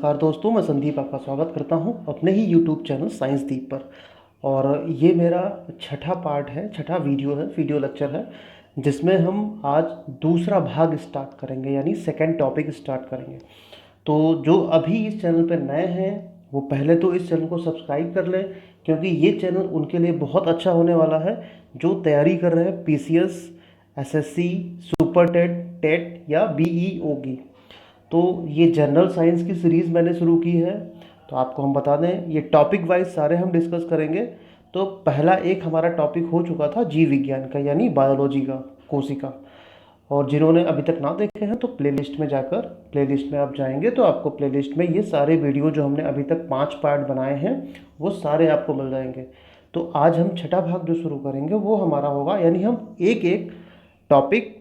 नमस्कार दोस्तों, मैं संदीप आपका स्वागत करता हूं अपने ही यूट्यूब चैनल साइंस दीप पर। और ये मेरा छठा पार्ट है, छठा वीडियो लेक्चर है, जिसमें हम आज दूसरा भाग स्टार्ट करेंगे, यानी सेकंड टॉपिक स्टार्ट करेंगे। तो जो अभी इस चैनल पर नए हैं वो पहले तो इस चैनल को सब्सक्राइब कर लें, क्योंकि ये चैनल उनके लिए बहुत अच्छा होने वाला है जो तैयारी कर रहे हैं PCS, SSC, super TET, TET या बीईओ की। तो ये जनरल साइंस की सीरीज़ मैंने शुरू की है। तो आपको हम बता दें, ये टॉपिक वाइज सारे हम डिस्कस करेंगे। तो पहला एक हमारा टॉपिक हो चुका था जीव विज्ञान का, यानी बायोलॉजी का, कोशिका। और जिन्होंने अभी तक ना देखे हैं तो प्लेलिस्ट में जाकर, प्लेलिस्ट में आप जाएंगे तो आपको प्लेलिस्ट में ये सारे वीडियो जो हमने अभी तक 5 पार्ट बनाए हैं वो सारे आपको मिल जाएंगे। तो आज हम छठा भाग जो शुरू करेंगे वो हमारा होगा, यानी हम एक एक टॉपिक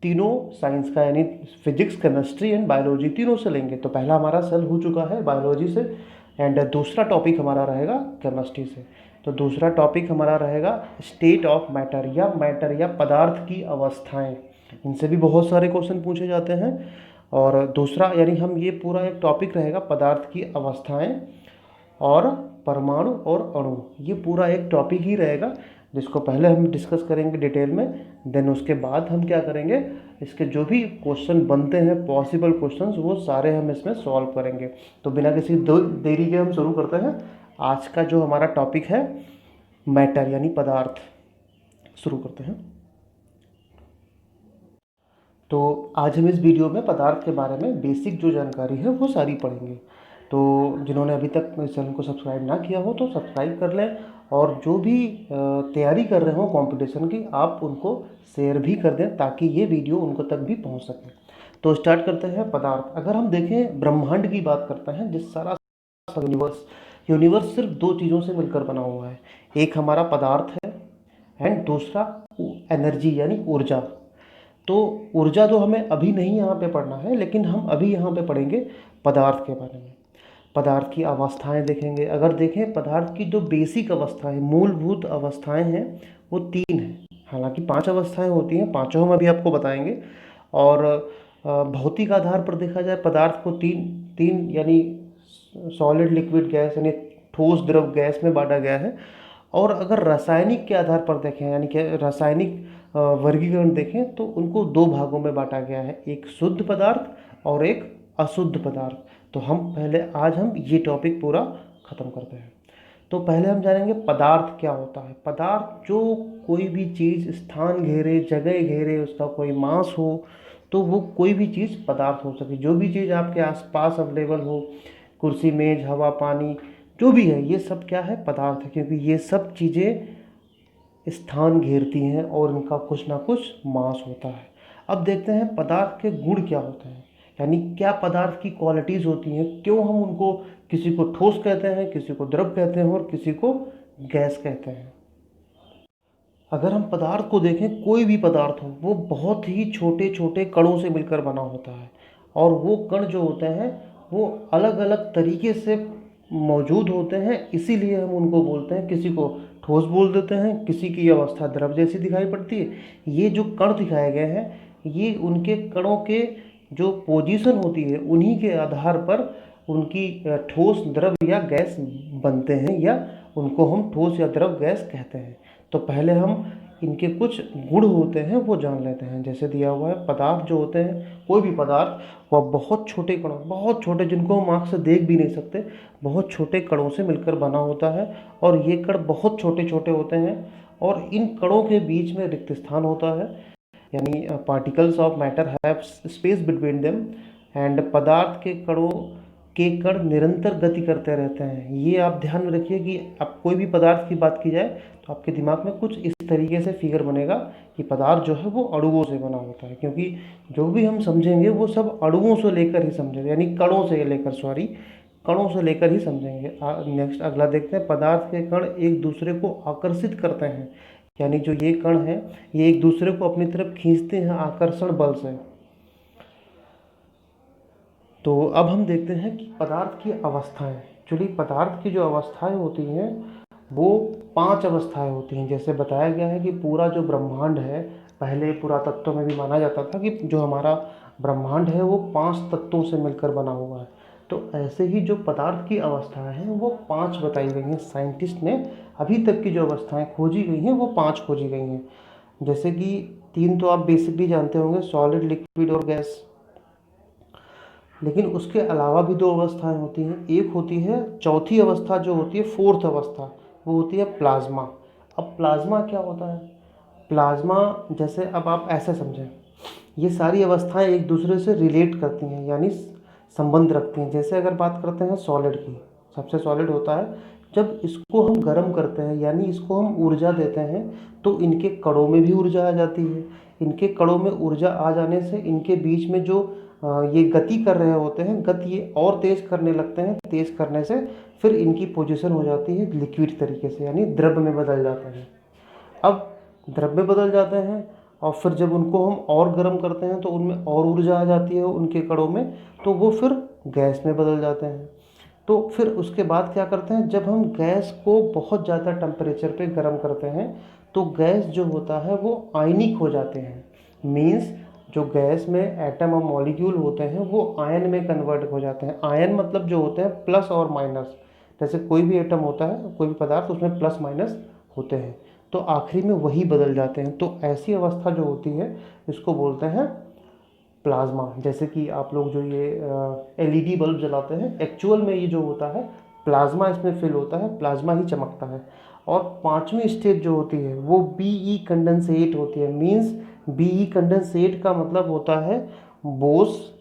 तीनों साइंस का, यानी फिजिक्स, केमिस्ट्री एंड बायोलॉजी तीनों से लेंगे। तो पहला हमारा सेल हो चुका है बायोलॉजी से, एंड दूसरा टॉपिक हमारा रहेगा केमिस्ट्री से। तो दूसरा टॉपिक हमारा रहेगा स्टेट ऑफ मैटर या पदार्थ की अवस्थाएं। इनसे भी बहुत सारे क्वेश्चन पूछे जाते हैं। और दूसरा, यानी हम ये पूरा एक टॉपिक रहेगा पदार्थ की अवस्थाएं और परमाणु और अणु, ये पूरा एक टॉपिक ही रहेगा, जिसको पहले हम डिस्कस करेंगे डिटेल में। देन उसके बाद हम क्या करेंगे, इसके जो भी क्वेश्चन बनते हैं, पॉसिबल क्वेश्चंस, वो सारे हम इसमें सॉल्व करेंगे। तो बिना किसी देरी के हम शुरू करते हैं आज का जो हमारा टॉपिक है मैटर यानी पदार्थ। शुरू करते हैं। तो आज हम इस वीडियो में पदार्थ के बारे में बेसिक जो जानकारी है वो सारी पढ़ेंगे। तो जिन्होंने अभी तक इस चैनल को सब्सक्राइब ना किया हो तो सब्सक्राइब कर लें, और जो भी तैयारी कर रहे हो कंपटीशन की, आप उनको शेयर भी कर दें ताकि ये वीडियो उनको तक भी पहुंच सके। तो स्टार्ट करते हैं पदार्थ। अगर हम देखें, ब्रह्मांड की बात करते हैं, जिस सारा यूनिवर्स सिर्फ दो चीज़ों से मिलकर बना हुआ है। एक हमारा पदार्थ है एंड दूसरा एनर्जी यानी ऊर्जा। तो ऊर्जा तो हमें अभी नहीं यहाँ पे पढ़ना है, लेकिन हम अभी यहाँ पे पढ़ेंगे पदार्थ के बारे में। पदार्थ की अवस्थाएं देखेंगे। अगर देखें, पदार्थ की जो बेसिक अवस्थाएं, मूलभूत अवस्थाएं हैं, वो 3 हैं। हालांकि 5 अवस्थाएं होती हैं, पांचों हम अभी आपको बताएंगे। और भौतिक आधार पर देखा जाए पदार्थ को तीन तीन यानी सॉलिड, लिक्विड, गैस, यानी ठोस, द्रव, गैस में बांटा गया है। और अगर रासायनिक के आधार पर देखें, यानी कि रासायनिक वर्गीकरण देखें, तो उनको 2 भागों में बांटा गया है, एक शुद्ध पदार्थ और एक अशुद्ध पदार्थ। तो आज हम ये टॉपिक पूरा ख़त्म करते हैं। तो पहले हम जानेंगे पदार्थ क्या होता है। पदार्थ जो कोई भी चीज़ स्थान घेरे, जगह घेरे, उसका कोई मास हो, तो वो कोई भी चीज़ पदार्थ हो सके। जो भी चीज़ आपके आसपास अवेलेबल हो, कुर्सी, मेज, हवा, पानी, जो भी है, ये सब क्या है, पदार्थ है, क्योंकि ये सब चीज़ें स्थान घेरती हैं और इनका कुछ ना कुछ मास होता है। अब देखते हैं पदार्थ के गुण क्या होते हैं, यानी क्या पदार्थ की क्वालिटीज़ होती हैं, क्यों हम उनको, किसी को ठोस कहते हैं, किसी को द्रव कहते हैं और किसी को गैस कहते हैं। अगर हम पदार्थ को देखें, कोई भी पदार्थ हो, वो बहुत ही छोटे छोटे कणों से मिलकर बना होता है। और वो कण जो होते हैं वो अलग अलग तरीके से मौजूद होते हैं, इसीलिए हम उनको बोलते हैं, किसी को ठोस बोल देते हैं, किसी की अवस्था द्रव जैसी दिखाई पड़ती है। ये जो कण दिखाए गए हैं, ये उनके कणों के जो पोजीशन होती है, उन्हीं के आधार पर उनकी ठोस, द्रव या गैस बनते हैं, या उनको हम ठोस या द्रव गैस कहते हैं। तो पहले हम इनके कुछ गुण होते हैं वो जान लेते हैं। जैसे दिया हुआ है, पदार्थ जो होते हैं, कोई भी पदार्थ, वह बहुत छोटे कणों, बहुत छोटे, जिनको हम आँख से देख भी नहीं सकते, बहुत छोटे कणों से मिलकर बना होता है। और ये कण बहुत छोटे छोटे होते हैं, और इन कणों के बीच में रिक्त स्थान होता है, यानी particles of matter have space between them. And पदार्थ के कण निरंतर गति करते रहते हैं। ये आप ध्यान में रखिए कि अब कोई भी पदार्थ की बात की जाए तो आपके दिमाग में कुछ इस तरीके से फिगर बनेगा कि पदार्थ जो है वो अणुओं से बना होता है, क्योंकि जो भी हम समझेंगे वो सब अणुओं से लेकर ही समझेंगे, यानी कणों से लेकर ही समझेंगे। नेक्स्ट अगला देखते हैं, पदार्थ के कण एक दूसरे को आकर्षित करते हैं, यानी जो ये कण है ये एक दूसरे को अपनी तरफ खींचते हैं आकर्षण बल से। तो अब हम देखते हैं कि पदार्थ की अवस्थाएं, एक्चुअली पदार्थ की जो अवस्थाएं होती हैं वो 5 अवस्थाएं होती हैं। जैसे बताया गया है कि पूरा जो ब्रह्मांड है, पहले पुरातत्व में भी माना जाता था कि जो हमारा ब्रह्मांड है वो 5 तत्वों से मिलकर बना हुआ है। तो ऐसे ही जो पदार्थ की अवस्थाएं हैं वो 5 बताई गई हैं। साइंटिस्ट ने अभी तक की जो अवस्थाएं खोजी गई हैं वो 5 खोजी गई हैं। जैसे कि 3 तो आप बेसिकली जानते होंगे, सॉलिड, लिक्विड और गैस। लेकिन उसके अलावा भी 2 अवस्थाएं होती हैं। एक होती है चौथी अवस्था, जो होती है फोर्थ अवस्था, वो होती है प्लाज्मा। अब प्लाज्मा क्या होता है? प्लाज्मा, जैसे अब आप ऐसे समझें, ये सारी अवस्थाएं एक दूसरे से रिलेट करती हैं, यानी संबंध रखती हैं। जैसे अगर बात करते हैं सॉलिड की, सबसे सॉलिड होता है, जब इसको हम गर्म करते हैं यानी इसको हम ऊर्जा देते हैं, तो इनके कणों में भी ऊर्जा आ जाती है। इनके कणों में ऊर्जा आ जाने से इनके बीच में जो ये गति कर रहे होते हैं, गति ये और तेज करने लगते हैं। तेज करने से फिर इनकी पोजीशन हो जाती है लिक्विड तरीके से, यानी द्रव में बदल जाते हैं। अब द्रव में बदल जाते हैं और फिर जब उनको हम और गर्म करते हैं तो उनमें और ऊर्जा आ जाती है उनके कणों में, तो वो फिर गैस में बदल जाते हैं। तो फिर उसके बाद क्या करते हैं, जब हम गैस को बहुत ज़्यादा टेम्परेचर पे गर्म करते हैं तो गैस जो होता है वो आयनिक हो जाते हैं। मीन्स जो गैस में एटम और मॉलिक्यूल होते हैं वो आयन में कन्वर्ट हो जाते हैं। आयन मतलब जो होते हैं प्लस और माइनस। जैसे कोई भी एटम होता है, कोई भी पदार्थ, उसमें प्लस माइनस होते हैं, तो आखिरी में वही बदल जाते हैं। तो ऐसी अवस्था जो होती है इसको बोलते हैं प्लाज्मा। जैसे कि आप लोग जो ये एलईडी बल्ब जलाते हैं, एक्चुअल में ये जो होता है प्लाज्मा इसमें फिल होता है, प्लाज्मा ही चमकता है। और 5वीं स्टेज जो होती है वो बीई कंडेंसेट होती है। मीन्स बीई कंडेंसेट का मतलब होता है बोस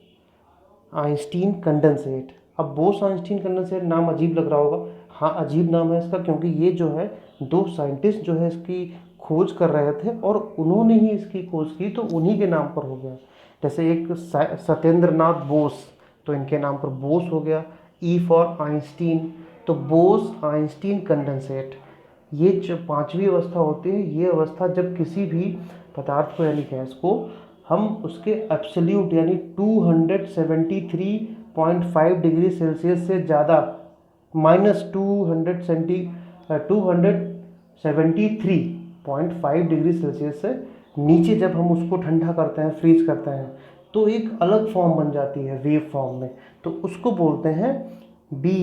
आइंस्टीन कंडेंसेट। अब बोस आइंस्टीन कंडेंसेट नाम अजीब लग रहा होगा। हाँ, अजीब नाम है इसका, क्योंकि ये जो है 2 साइंटिस्ट जो है इसकी खोज कर रहे थे और उन्होंने ही इसकी खोज की, तो उन्हीं के नाम पर हो गया। जैसे एक सत्येंद्र नाथ बोस, तो इनके नाम पर बोस हो गया। ई फॉर आइंस्टीन, तो बोस आइंस्टीन कंडेंसेट। ये जो 5वीं अवस्था होती है, ये अवस्था जब किसी भी पदार्थ को यानी गैस को हम उसके एब्सोल्यूट यानी 273.5 डिग्री सेल्सियस से ज़्यादा, -273.5 डिग्री सेल्सियस से नीचे जब हम उसको ठंडा करते हैं, फ्रीज करते हैं, तो एक अलग फॉर्म बन जाती है वेव फॉर्म में, तो उसको बोलते हैं बी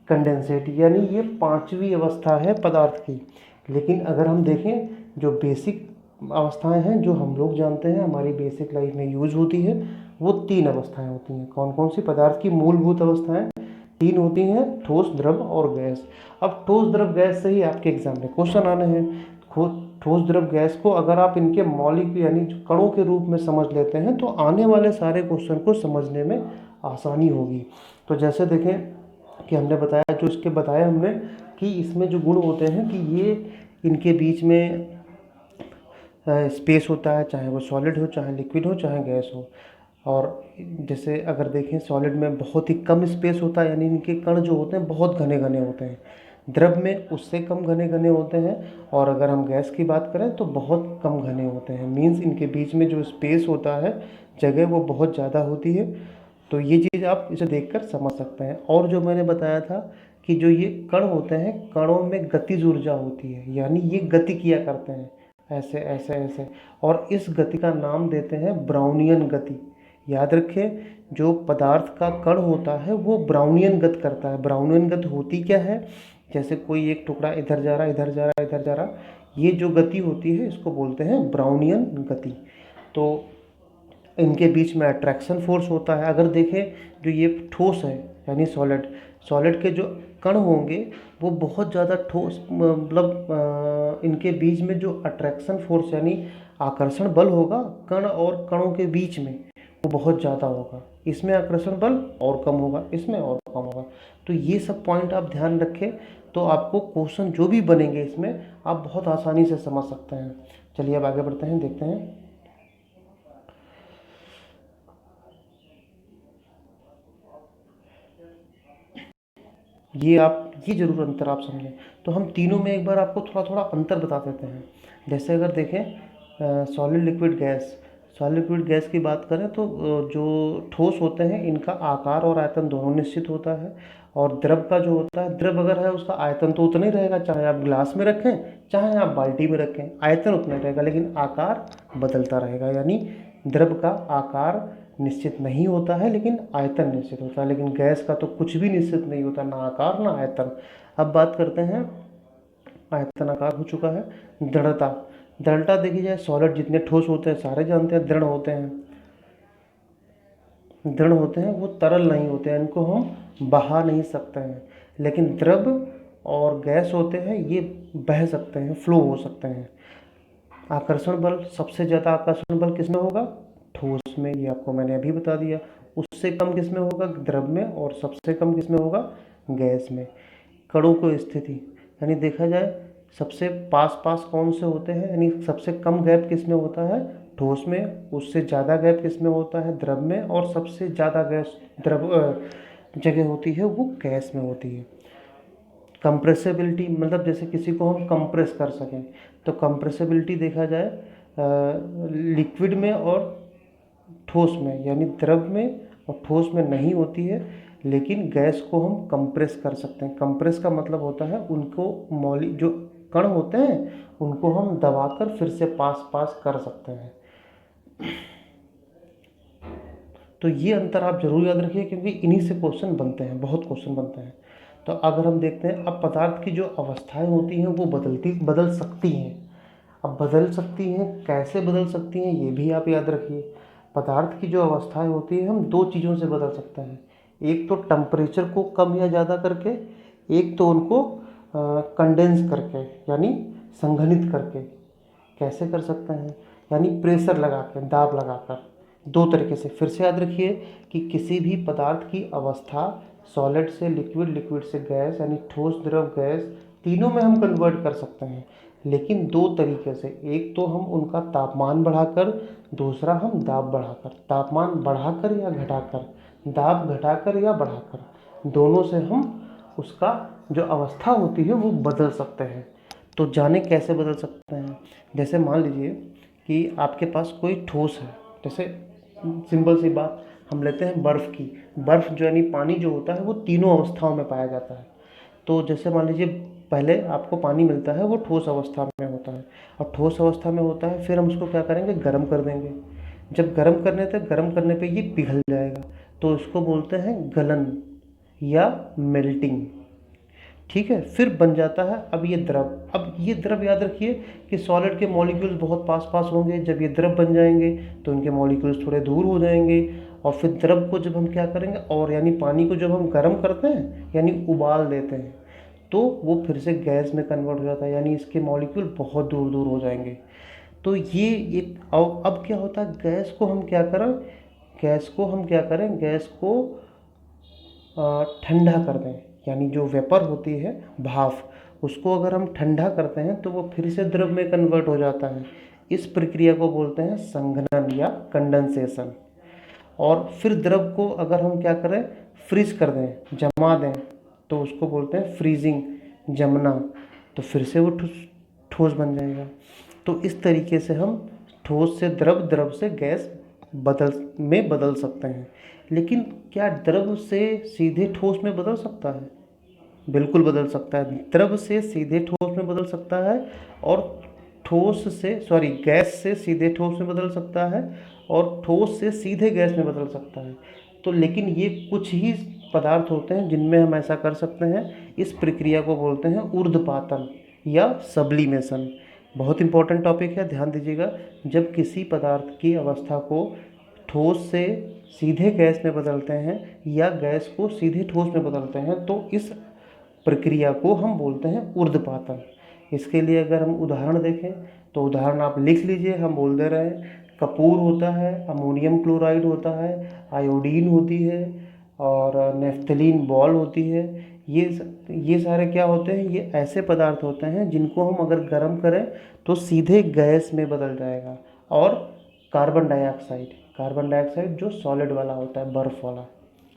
कंडेंसेट। यानी ये 5वीं अवस्था है पदार्थ की। लेकिन अगर हम देखें जो बेसिक अवस्थाएं हैं जो हम लोग जानते हैं, हमारी बेसिक लाइफ में यूज होती है, वो 3 अवस्थाएं होती हैं। कौन कौन सी? पदार्थ की मूलभूत अवस्थाएं 3 होती हैं, ठोस, द्रव और गैस। अब ठोस, द्रव, गैस से ही आपके एग्जाम में क्वेश्चन आने हैं। ठोस, द्रव, गैस को अगर आप इनके मौलिक यानी कणों के रूप में समझ लेते हैं तो आने वाले सारे क्वेश्चन को समझने में आसानी होगी। तो जैसे देखें कि हमने बताया, जो इसके बताया हमने कि इसमें जो गुण होते हैं कि ये इनके बीच में स्पेस होता है, चाहे वो सॉलिड हो, चाहे लिक्विड हो, चाहे गैस हो। और जैसे अगर देखें सॉलिड में बहुत ही कम स्पेस होता है, यानी इनके कण जो होते हैं बहुत घने घने होते हैं। द्रव में उससे कम घने घने होते हैं। और अगर हम गैस की बात करें तो बहुत कम घने होते हैं। मीन्स इनके बीच में जो स्पेस होता है, जगह, वो बहुत ज़्यादा होती है। तो ये चीज़ आप इसे देखकर समझ सकते हैं। और जो मैंने बताया था कि जो ये कण होते हैं, कणों में गतिज ऊर्जा होती है, यानी ये गति किया करते हैं ऐसे ऐसे ऐसे, और इस गति का नाम देते हैं ब्राउनियन गति। याद रखें, जो पदार्थ का कण होता है वो ब्राउनियन गति करता है। ब्राउनियन गति होती क्या है? जैसे कोई एक टुकड़ा इधर जा रहा, इधर जा रहा, इधर जा रहा, ये जो गति होती है इसको बोलते हैं ब्राउनियन गति। तो इनके बीच में अट्रैक्शन फोर्स होता है। अगर देखें जो ये ठोस है यानी सॉलिड, सॉलिड के जो कण होंगे वो बहुत ज़्यादा ठोस, मतलब इनके बीच में जो अट्रैक्शन फोर्स यानी आकर्षण बल होगा कण और कणों के बीच में, वो बहुत ज़्यादा होगा। इसमें आकर्षण बल और कम होगा, इसमें और कम होगा। तो ये सब पॉइंट आप ध्यान रखें, तो आपको क्वेश्चन जो भी बनेंगे इसमें आप बहुत आसानी से समझ सकते हैं। चलिए अब आगे बढ़ते हैं, देखते हैं। ये जरूर अंतर आप समझें। तो हम तीनों में एक बार आपको थोड़ा थोड़ा अंतर बता देते हैं। जैसे अगर देखें solid, liquid, gas. Solid, liquid, gas की बात करें तो जो ठोस होते हैं इनका आकार और आयतन दोनों निश्चित होता है। और द्रव का जो होता है, द्रव अगर है उसका आयतन तो उतना ही रहेगा, चाहे आप ग्लास में रखें चाहे आप बाल्टी में रखें, आयतन उतना ही रहेगा, लेकिन आकार बदलता रहेगा। यानी द्रव का आकार निश्चित नहीं होता है लेकिन आयतन निश्चित होता है। लेकिन गैस का तो कुछ भी निश्चित नहीं होता, ना आकार ना आयतन। अब बात करते हैं, आयतन आकार हो चुका है, दृढ़ता। दृढ़ता देखी जाए, सॉलिड जितने ठोस होते हैं सारे जानते हैं दृढ़ होते हैं। दृढ़ होते हैं, वो तरल नहीं होते हैं, इनको हम बहा नहीं सकते हैं। लेकिन द्रव और गैस होते हैं, ये बह सकते हैं, फ्लो हो सकते हैं। आकर्षण बल, सबसे ज़्यादा आकर्षण बल किसमें होगा? ठोस में, ये आपको मैंने अभी बता दिया। उससे कम किसमें होगा? द्रव में। और सबसे कम किसमें होगा? गैस में। कणों को स्थिति, यानी देखा जाए सबसे पास पास कौन से होते हैं, यानी सबसे कम गैप किसमें होता है? ठोस में। उससे ज़्यादा गैप किसमें होता है? द्रव में। और सबसे ज़्यादा गैस द्रव जगह होती है वो गैस में होती है। कंप्रेसिबिलिटी, मतलब जैसे किसी को हम कंप्रेस कर सकें, तो कंप्रेसिबिलिटी देखा जाए लिक्विड में और ठोस में, यानी द्रव में और ठोस में नहीं होती है। लेकिन गैस को हम कंप्रेस कर सकते हैं। कंप्रेस का मतलब होता है उनको जो कण होते हैं उनको हम दबाकर फिर से पास पास कर सकते हैं। तो ये अंतर आप जरूर याद रखिए, क्योंकि इन्हीं से क्वेश्चन बनते हैं, बहुत क्वेश्चन बनते हैं। तो अगर हम देखते हैं, अब पदार्थ की जो अवस्थाएं होती हैं वो बदल सकती हैं। अब बदल सकती हैं, कैसे बदल सकती हैं ये भी आप याद रखिए। पदार्थ की जो अवस्थाएं होती हैं हम दो चीज़ों से बदल सकते हैं। एक तो टेम्परेचर को कम या ज़्यादा करके, एक तो उनको कंडेंस करके, यानी संघनित करके। कैसे कर सकते हैं? यानी प्रेशर लगा के, दाब लगाकर। दो तरीके से फिर से याद रखिए कि किसी भी पदार्थ की अवस्था सॉलिड से लिक्विड, लिक्विड से गैस, यानी ठोस द्रव गैस, तीनों में हम कन्वर्ट कर सकते हैं। लेकिन दो तरीके से, एक तो हम उनका तापमान बढ़ाकर, दूसरा हम दाब बढ़ाकर। तापमान बढ़ाकर या घटाकर, दाब घटाकर या बढ़ाकर, दोनों से हम उसका जो अवस्था होती है वो बदल सकते हैं। तो जाने कैसे बदल सकते हैं। जैसे मान लीजिए कि आपके पास कोई ठोस है, जैसे सिंपल सी बात हम लेते हैं बर्फ़ की। बर्फ़ जो यानी पानी जो होता है वो तीनों अवस्थाओं में पाया जाता है। तो जैसे मान लीजिए पहले आपको पानी मिलता है वो ठोस अवस्था में होता है, और ठोस अवस्था में होता है, फिर हम उसको क्या करेंगे? गर्म कर देंगे। जब गर्म करने पे ये पिघल जाएगा, तो इसको बोलते हैं गलन या मेल्टिंग। ठीक है, फिर बन जाता है अब ये द्रव। अब ये द्रव याद रखिए कि सॉलिड के मॉलिक्यूल्स बहुत पास पास होंगे, जब ये द्रव बन जाएंगे तो इनके मॉलिक्यूल्स थोड़े दूर हो जाएंगे। और फिर द्रव को जब हम क्या करेंगे, और यानी पानी को जब हम गर्म करते हैं, यानी उबाल देते हैं, तो वो फिर से गैस में कन्वर्ट हो जाता है, यानी इसके मॉलिक्यूल बहुत दूर दूर हो जाएंगे। तो ये एक अब क्या होता है, गैस को हम क्या करें, गैस को ठंडा कर दें, यानी जो वेपर होती है, भाप, उसको अगर हम ठंडा करते हैं तो वो फिर से द्रव में कन्वर्ट हो जाता है। इस प्रक्रिया को बोलते हैं संघनन या कंडेंसेशन। और फिर द्रव को अगर हम क्या करें, फ्रीज कर दें, जमा दें, तो उसको बोलते हैं फ्रीजिंग, जमना। तो फिर से वो ठोस बन जाएगा। तो इस तरीके से हम ठोस से द्रव, द्रव से गैस बदल सकते हैं। लेकिन क्या द्रव से सीधे ठोस में बदल सकता है? बिल्कुल बदल सकता है। द्रव से सीधे ठोस में बदल सकता है, और गैस से सीधे ठोस में बदल सकता है, और ठोस से सीधे गैस में बदल सकता है। तो लेकिन ये कुछ ही पदार्थ होते हैं जिनमें हम ऐसा कर सकते हैं। इस प्रक्रिया को बोलते हैं ऊर्ध्वपातन या सब्लिमेशन। बहुत इंपॉर्टेंट टॉपिक है, ध्यान दीजिएगा। जब किसी पदार्थ की अवस्था को ठोस से सीधे गैस में बदलते हैं या गैस को सीधे ठोस में बदलते हैं, तो इस प्रक्रिया को हम बोलते हैं ऊर्ध्वपातन। इसके लिए अगर हम उदाहरण देखें, तो उदाहरण आप लिख लीजिए, हम बोल दे रहे हैं। कपूर होता है, अमोनियम क्लोराइड होता है, आयोडीन होती है, और नेफ्थलीन बॉल होती है। ये सारे क्या होते हैं, ये ऐसे पदार्थ होते हैं जिनको हम अगर गर्म करें तो सीधे गैस में बदल जाएगा। और कार्बन डाइऑक्साइड जो सॉलिड वाला होता है, बर्फ़ वाला,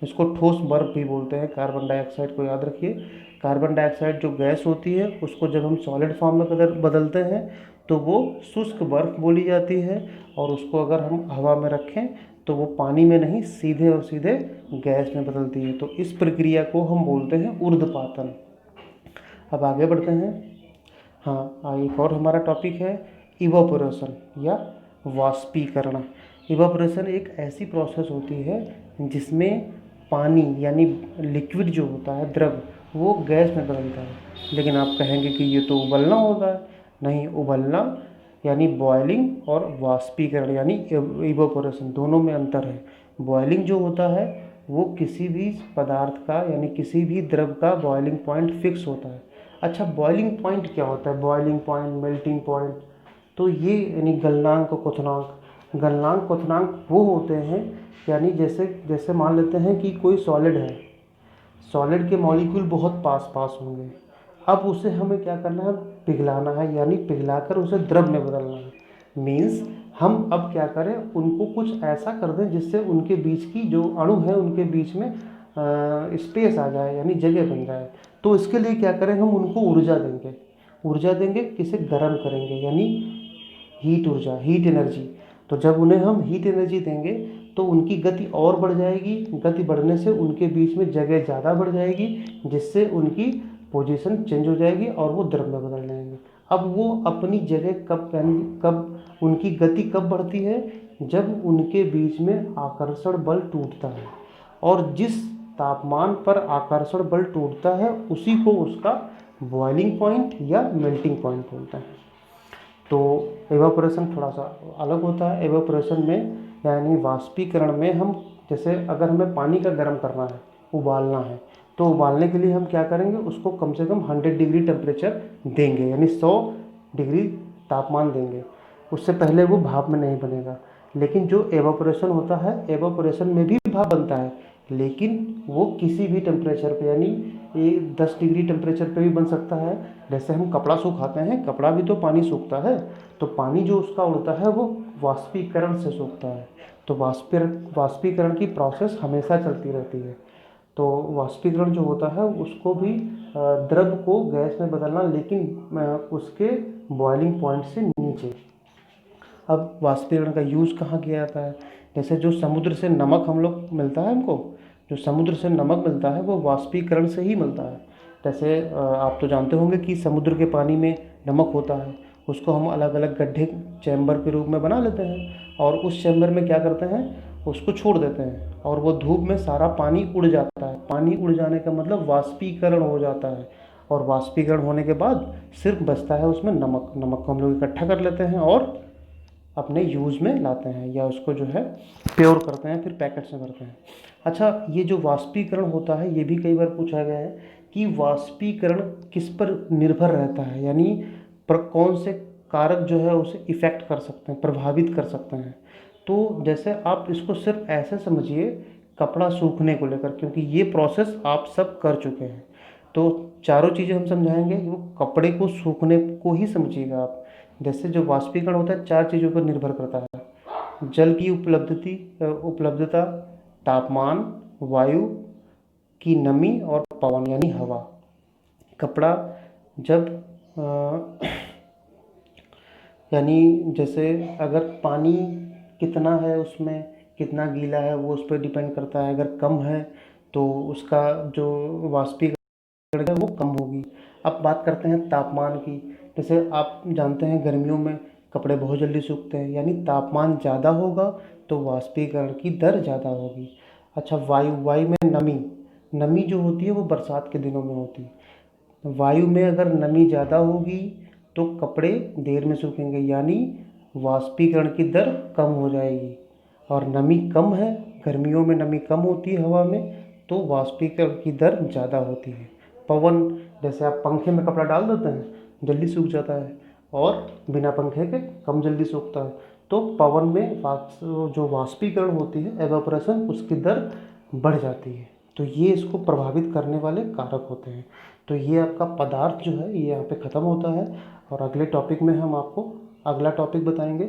इसको ठोस बर्फ भी बोलते हैं। कार्बन डाइऑक्साइड को याद रखिए। कार्बन डाइऑक्साइड जो गैस होती है उसको जब हम सॉलिड फॉर्म में बदलते हैं तो वो शुष्क बर्फ बोली जाती है, और उसको अगर हम हवा में रखें तो वो पानी में नहीं, सीधे और सीधे गैस में बदलती है। तो इस प्रक्रिया को हम बोलते हैं ऊर्ध्वपातन। अब आगे बढ़ते हैं। हाँ, एक और हमारा टॉपिक है इवापोरेशन या वाष्पीकरण। इवापोरेशन एक ऐसी प्रोसेस होती है जिसमें पानी यानी लिक्विड जो होता है, द्रव, वो गैस में बदलता है। लेकिन आप कहेंगे कि ये तो उबलना होता है। नहीं, उबलना यानी बॉयलिंग और वाष्पीकरण यानी इवापोरेशन, दोनों में अंतर है। बॉयलिंग जो होता है वो किसी भी पदार्थ का यानी किसी भी द्रव का बॉयलिंग पॉइंट फिक्स होता है। अच्छा, बॉयलिंग पॉइंट क्या होता है? बॉयलिंग पॉइंट, मेल्टिंग पॉइंट, तो ये यानी गलनांक और क्वथनांक। गलनांक क्वथनांक वो होते हैं यानी जैसे जैसे मान लेते हैं कि कोई सॉलिड है, सॉलिड के मॉलिक्यूल बहुत पास पास होंगे। अब उसे हमें क्या करना है? पिघलाना है, यानी पिघलाकर उसे द्रव में बदलना है। मीन्स हम अब क्या करें, उनको कुछ ऐसा कर दें जिससे उनके बीच की जो अणु है उनके बीच में स्पेस आ जाए यानी जगह बन जाए। तो इसके लिए क्या करें, हम उनको ऊर्जा देंगे। ऊर्जा देंगे, किसे? गर्म करेंगे, यानी हीट ऊर्जा, हीट एनर्जी। तो जब उन्हें हम हीट एनर्जी देंगे तो उनकी गति और बढ़ जाएगी। गति बढ़ने से उनके बीच में जगह ज़्यादा बढ़ जाएगी, जिससे उनकी पोजीशन चेंज हो जाएगी और वो द्रव में बदल जाएंगे। अब वो अपनी जगह कब उनकी गति कब बढ़ती है? जब उनके बीच में आकर्षण बल टूटता है। और जिस तापमान पर आकर्षण बल टूटता है उसी को उसका बॉइलिंग पॉइंट या मेल्टिंग पॉइंट बोलते हैं। तो एवापोरेशन थोड़ा सा अलग होता है। एवापोरेशन में यानी वाष्पीकरण में हम, जैसे अगर हमें पानी का गर्म करना है, उबालना है, तो उबालने के लिए हम क्या करेंगे, उसको कम से कम 100 डिग्री टेम्परेचर देंगे, यानी 100 डिग्री तापमान देंगे। उससे पहले वो भाप में नहीं बनेगा। लेकिन जो एवापोरेशन होता है, एवापोरेशन में भी भाप बनता है, लेकिन वो किसी भी टेम्परेचर पे यानी ये 10 डिग्री टेम्परेचर पे भी बन सकता है। जैसे हम कपड़ा सुखाते हैं, कपड़ा भी तो पानी सूखता है, तो पानी जो उसका उड़ता है वो वाष्पीकरण से सूखता है। तो वाष्पीकरण की प्रोसेस हमेशा चलती रहती है। तो वाष्पीकरण जो होता है उसको भी द्रव को गैस में बदलना, लेकिन उसके बॉइलिंग पॉइंट से नीचे। अब वाष्पीकरण का यूज़ कहाँ किया जाता है? जैसे जो समुद्र से नमक हम लोग मिलता है हमको, जो समुद्र से नमक मिलता है वो वाष्पीकरण से ही मिलता है। जैसे आप तो जानते होंगे कि समुद्र के पानी में नमक होता है, उसको हम अलग अलग गड्ढे चैम्बर के रूप में बना लेते हैं और उस चैम्बर में क्या करते हैं, उसको छोड़ देते हैं और वो धूप में सारा पानी उड़ जाता है। पानी उड़ जाने का मतलब वाष्पीकरण हो जाता है। और वाष्पीकरण होने के बाद सिर्फ बचता है उसमें नमक। नमक को हम लोग इकट्ठा कर लेते हैं और अपने यूज़ में लाते हैं, या उसको जो है प्योर करते हैं, फिर पैकेट्स में भरते हैं। अच्छा, ये जो वाष्पीकरण होता है ये भी कई बार पूछा गया है कि वाष्पीकरण किस पर निर्भर रहता है, यानी पर कौन से कारक जो है उसे इफ़ेक्ट कर सकते हैं, प्रभावित कर सकते हैं। तो जैसे आप इसको सिर्फ ऐसे समझिए, कपड़ा सूखने को लेकर, क्योंकि ये प्रोसेस आप सब कर चुके हैं, तो चारों चीज़ें हम समझाएंगे। वो कपड़े को सूखने को ही समझिएगा आप। जैसे जो वाष्पीकरण होता है 4 चीज़ों पर निर्भर करता है: जल की उपलब्धता, तापमान, वायु की नमी और पवन यानी हवा। कपड़ा जब यानी जैसे अगर पानी कितना है, उसमें कितना गीला है, वो उस पर डिपेंड करता है। अगर कम है तो उसका जो वाष्पीकरण है वो कम होगी। अब बात करते हैं तापमान की। जैसे आप जानते हैं गर्मियों में कपड़े बहुत जल्दी सूखते हैं, यानी तापमान ज़्यादा होगा तो वाष्पीकरण की दर ज़्यादा होगी। अच्छा, वायु में नमी, नमी जो होती है वो बरसात के दिनों में होती है। वायु में अगर नमी ज़्यादा होगी तो कपड़े देर में सूखेंगे, यानी वाष्पीकरण की दर कम हो जाएगी। और नमी कम है, गर्मियों में नमी कम होती है हवा में, तो वाष्पीकरण की दर ज़्यादा होती है। पवन, जैसे आप पंखे में कपड़ा डाल देते हैं, जल्दी सूख जाता है, और बिना पंखे के कम जल्दी सूखता है। तो पवन में जो वाष्पीकरण होती है, एवापोरेशन, उसकी दर बढ़ जाती है। तो ये इसको प्रभावित करने वाले कारक होते हैं। तो ये आपका पदार्थ जो है ये यहाँ पे ख़त्म होता है, और अगले टॉपिक में हम आपको अगला टॉपिक बताएंगे।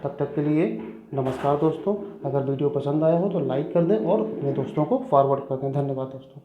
तब तक के लिए नमस्कार दोस्तों। अगर वीडियो पसंद आया हो तो लाइक कर दें और अपने दोस्तों को फॉरवर्ड कर दें। धन्यवाद दोस्तों।